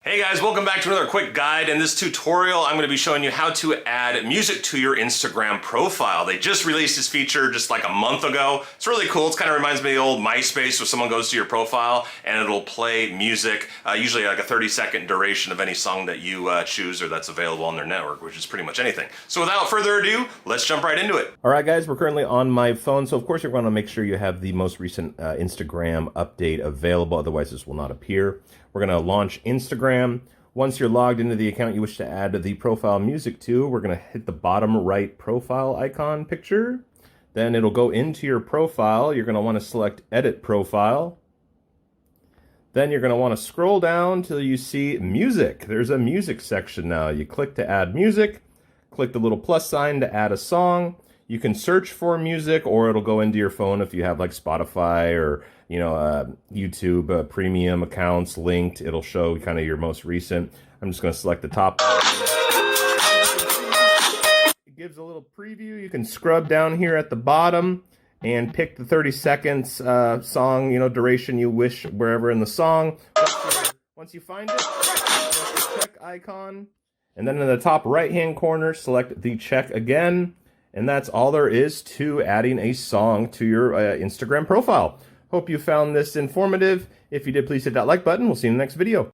Hey guys, welcome back to another quick guide. In this tutorial, I'm going to be showing you how to add music to your Instagram profile. They just released this feature just like a month ago. It's really cool. It kind of reminds me of the old MySpace where someone goes to your profile and it'll play music, usually like a 30-second duration of any song that you choose or that's available on their network, which is pretty much anything. So without further ado, let's jump right into it. All right, guys, we're currently on my phone, so of course you're going to make sure you have the most recent Instagram update available, otherwise this will not appear. We're going to launch Instagram. Once you're logged into the account you wish to add the profile music to, we're going to hit the bottom right profile icon picture. Then it'll go into your profile. You're going to want to select Edit Profile. Then you're going to want to scroll down till you see Music. There's a music section now. You click to add music. Click the little plus sign to add a song. You can search for music, or it'll go into your phone if you have like Spotify or YouTube premium accounts linked. It'll show kind of your most recent. I'm just going to select the top. It gives a little preview. You can scrub down here at the bottom and pick the 30 seconds song duration you wish wherever in the song. Once you find it, select the check icon. And then in the top right-hand corner, select the check again. And that's all there is to adding a song to your Instagram profile. Hope you found this informative. If you did, please hit that like button. We'll see you in the next video.